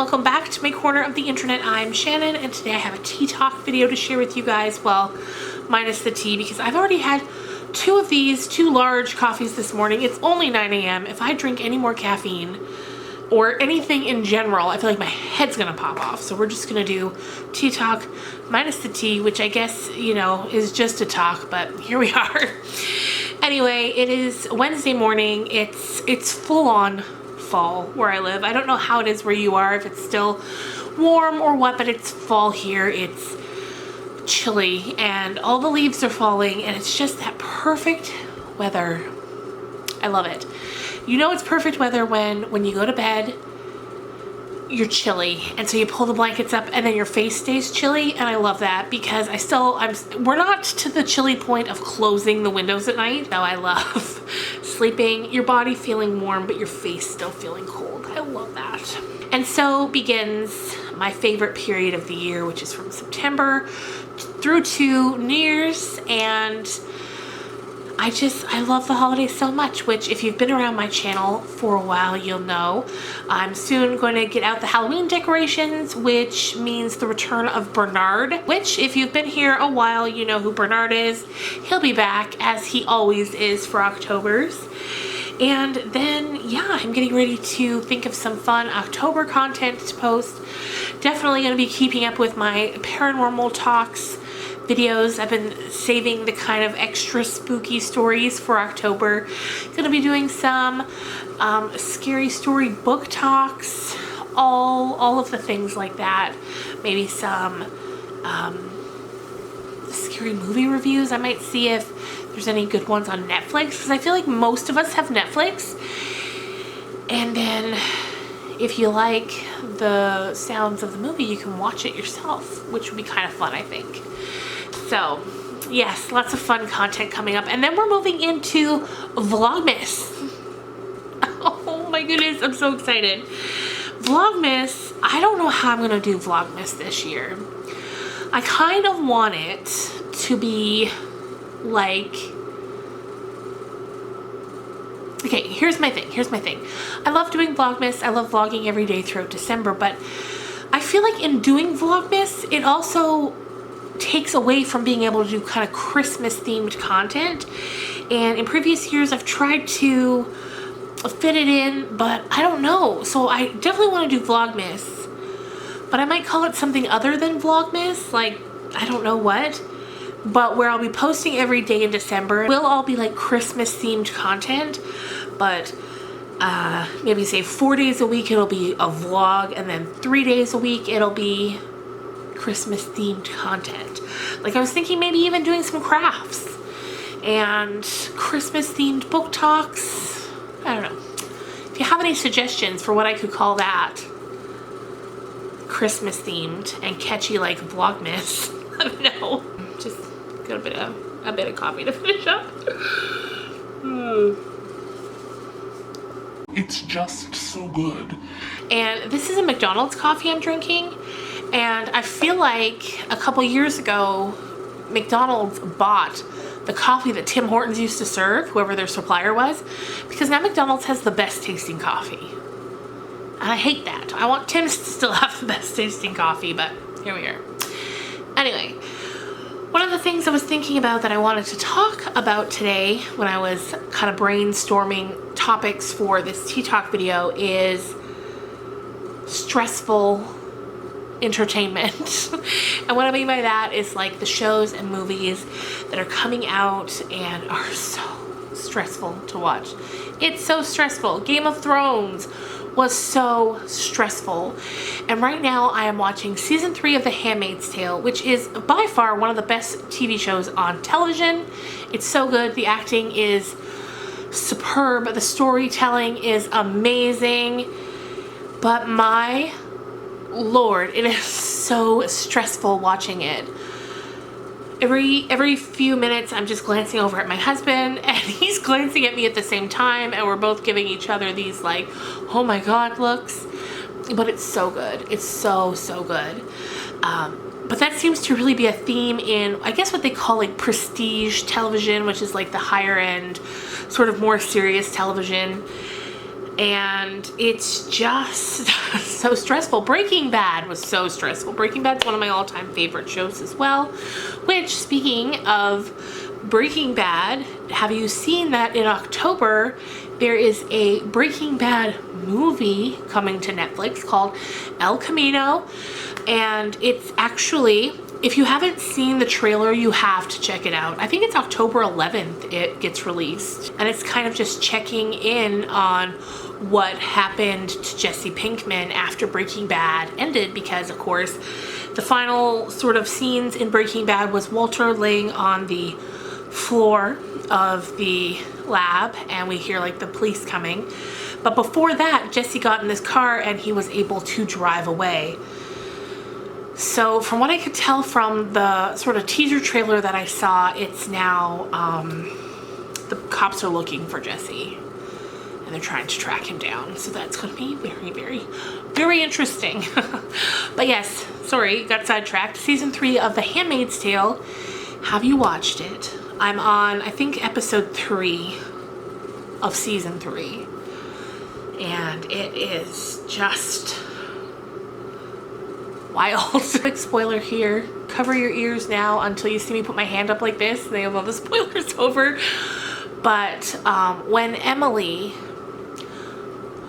welcome back to my corner of the internet. I'm Shannon, and today I have a tea talk video to share with you guys. Well, minus the tea, because I've already had two of these, two large coffees this morning. It's only 9 a.m. If I drink any more caffeine or anything in general, I feel like my head's gonna pop off. So we're just gonna do tea talk minus the tea, which I guess, you know, is just a talk, but here we are. Anyway, it is Wednesday morning. It's full on fall where I live. I don't know how it is where you are, if it's still warm or what, but it's fall here. It's chilly and all the leaves are falling, and it's just that perfect weather. I love it. You know it's perfect weather when you go to bed, you're chilly, and so you pull the blankets up and then your face stays chilly, and I love that because we're not to the chilly point of closing the windows at night. No, I love sleeping, your body feeling warm, but your face still feeling cold. I love that. And so begins my favorite period of the year, which is from September through to New Year's, and I love the holidays so much, which if you've been around my channel for a while, you'll know. I'm soon going to get out the Halloween decorations, which means the return of Bernard, which if you've been here a while, you know who Bernard is. He'll be back, as he always is, for October's. And then, yeah, I'm getting ready to think of some fun October content to post. Definitely going to be keeping up with my paranormal talks videos. I've been saving the kind of extra spooky stories for October. Gonna be doing some scary story book talks, all of the things like that. Maybe some scary movie reviews. I might see if there's any good ones on Netflix, because I feel like most of us have Netflix. And then if you like the sounds of the movie, you can watch it yourself, which would be kind of fun, I think. So, yes, lots of fun content coming up. And then we're moving into Vlogmas. Oh my goodness, I'm so excited. Vlogmas, I don't know how I'm going to do Vlogmas this year. I kind of want it to be like... Okay, here's my thing. I love doing Vlogmas. I love vlogging every day throughout December, but I feel like in doing Vlogmas, it also takes away from being able to do kind of Christmas themed content. And in previous years I've tried to fit it in, but I don't know. So I definitely want to do Vlogmas, but I might call it something other than Vlogmas, like I don't know what, but where I'll be posting every day in December. Will all be like Christmas themed content, but maybe say 4 days a week it'll be a vlog, and then 3 days a week it'll be Christmas themed content. Like I was thinking maybe even doing some crafts and Christmas themed book talks. I don't know. If you have any suggestions for what I could call that Christmas themed and catchy like Vlogmas, let me know. Just got a bit of coffee to finish up. It's just so good. And this is a McDonald's coffee I'm drinking. And I feel like a couple years ago, McDonald's bought the coffee that Tim Hortons used to serve, whoever their supplier was, because now McDonald's has the best tasting coffee. And I hate that. I want Tim's to still have the best tasting coffee, but here we are. Anyway, one of the things I was thinking about that I wanted to talk about today when I was kind of brainstorming topics for this tea talk video is stressful entertainment. And what I mean by that is like the shows and movies that are coming out and are so stressful to watch. It's so stressful. Game of Thrones was so stressful. And right now I am watching season 3 of The Handmaid's Tale, which is by far one of the best TV shows on television. It's so good. The acting is superb. The storytelling is amazing. But my Lord, it is so stressful watching it. Every few minutes I'm just glancing over at my husband, and he's glancing at me at the same time, and we're both giving each other these like, oh my god looks. But it's so good. It's so good. But that seems to really be a theme in, I guess, what they call like prestige television, which is like the higher end, sort of more serious television. And it's just so stressful. Breaking Bad was so stressful. Breaking Bad's one of my all-time favorite shows as well, which, speaking of Breaking Bad, have you seen that in October there is a Breaking Bad movie coming to Netflix called El Camino, and it's actually, if you haven't seen the trailer, you have to check it out. I think it's October 11th it gets released, and it's kind of just checking in on what happened to Jesse Pinkman after Breaking Bad ended, because of course the final sort of scenes in Breaking Bad was Walter laying on the floor of the lab and we hear like the police coming, but before that Jesse got in this car and he was able to drive away. So from what I could tell from the sort of teaser trailer that I saw, it's now the cops are looking for Jesse and they're trying to track him down, so that's going to be very, very, very interesting. But yes, sorry, got sidetracked. Season 3 of The Handmaid's Tale. Have you watched it? I'm on, I think, episode 3 of season 3, and it is just wild. Spoiler here. Cover your ears now until you see me put my hand up like this, and then you'll know the spoiler's over. But when Emily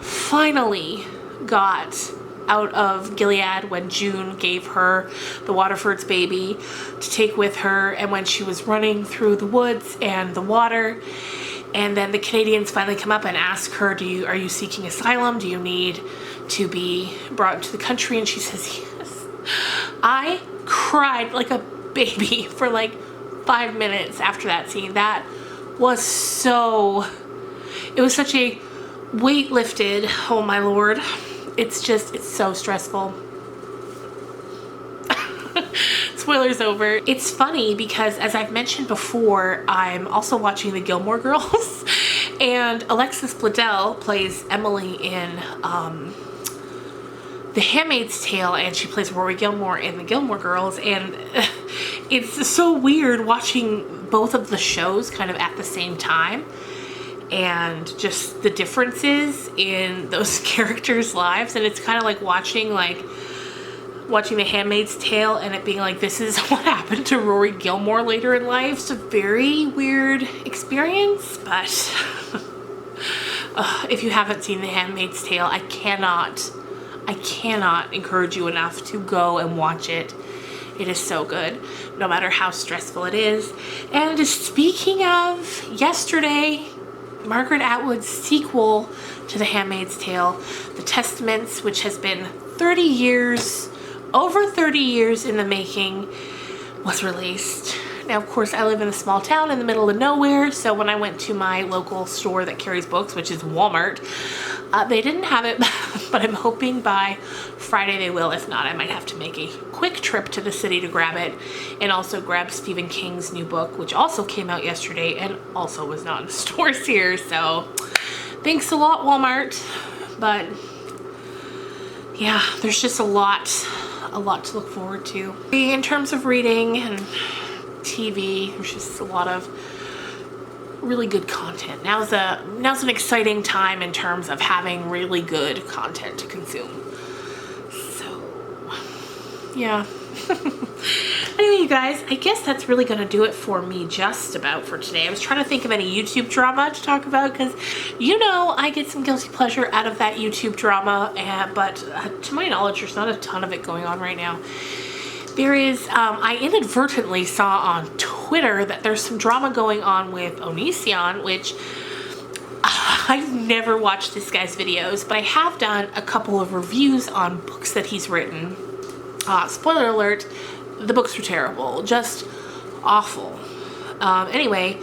finally got out of Gilead, when June gave her the Waterford's baby to take with her, and when she was running through the woods and the water, and then the Canadians finally come up and ask her, are you seeking asylum? Do you need to be brought into the country? And she says yes. I cried like a baby for like 5 minutes after that scene. That was it was such a weight lifted. Oh my Lord. It's so stressful. Spoilers over. It's funny because, as I've mentioned before, I'm also watching the Gilmore Girls, and Alexis Bledel plays Emily in The Handmaid's Tale, and she plays Rory Gilmore in the Gilmore Girls, and it's so weird watching both of the shows kind of at the same time, and just the differences in those characters' lives. And it's kind of like watching The Handmaid's Tale and it being like, this is what happened to Rory Gilmore later in life. It's a very weird experience, but if you haven't seen The Handmaid's Tale, I cannot encourage you enough to go and watch it. It is so good, no matter how stressful it is. And speaking of yesterday, Margaret Atwood's sequel to The Handmaid's Tale, The Testaments, which has been over 30 years in the making, was released. Now, of course, I live in a small town in the middle of nowhere, so when I went to my local store that carries books, which is Walmart, they didn't have it, but I'm hoping by Friday they will. If not, I might have to make a quick trip to the city to grab it, and also grab Stephen King's new book, which also came out yesterday and also was not in the stores here, so thanks a lot, Walmart. But yeah, there's just a lot to look forward to. In terms of reading and TV, there's just a lot of really good content. Now's an exciting time in terms of having really good content to consume. So, yeah. Anyway, you guys, I guess that's really going to do it for me just about for today. I was trying to think of any YouTube drama to talk about because, I get some guilty pleasure out of that YouTube drama, but to my knowledge, there's not a ton of it going on right now. There is, I inadvertently saw on Twitter that there's some drama going on with Onision, which I've never watched this guy's videos, but I have done a couple of reviews on books that he's written. Spoiler alert, the books were terrible, just awful. Anyway,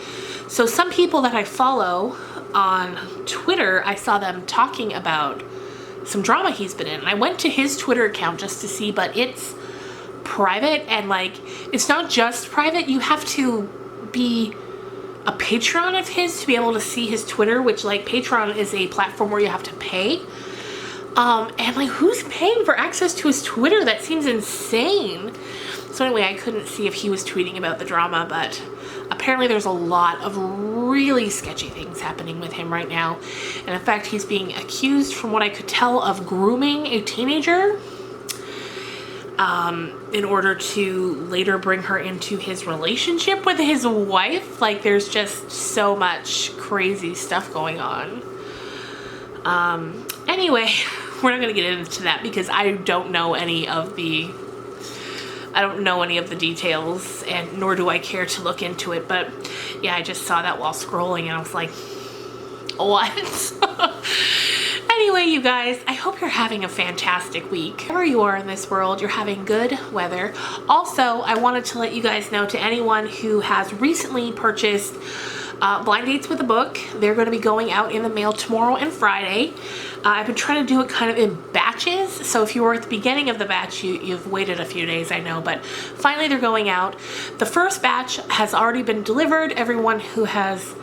so some people that I follow on Twitter, I saw them talking about some drama he's been in. And I went to his Twitter account just to see, but it's private, and it's not just private. You have to be a patron of his to be able to see his Twitter, which Patreon is a platform where you have to pay. And who's paying for access to his Twitter? That seems insane. So anyway, I couldn't see if he was tweeting about the drama, but apparently apparently there's a lot of really sketchy things happening with him right now. And in fact, he's being accused, from what I could tell, of grooming a teenager in order to later bring her into his relationship with his wife. Like, there's just so much crazy stuff going on. Anyway, we're not going to get into that because I don't know any of the details, and nor do I care to look into it. But yeah, I just saw that while scrolling and I was like, what? Anyway, you guys, I hope you're having a fantastic week. Wherever you are in this world, you're having good weather. Also, I wanted to let you guys know, to anyone who has recently purchased Blind Dates with a Book, they're going to be going out in the mail tomorrow and Friday. I've been trying to do it kind of in batches, so if you were at the beginning of the batch, you've waited a few days, I know, but finally they're going out. The first batch has already been delivered. Everyone who has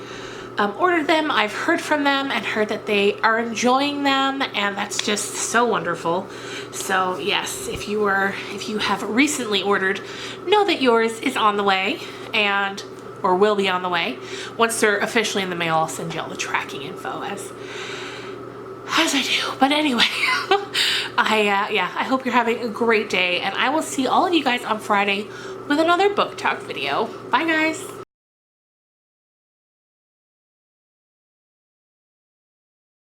ordered them, I've heard from them and heard that they are enjoying them, and that's just so wonderful. So yes, if you have recently ordered, know that yours is on the way, or will be on the way. Once they're officially in the mail, I'll send you all the tracking info as I do. But anyway, I hope you're having a great day, and I will see all of you guys on Friday with another book talk video. Bye guys.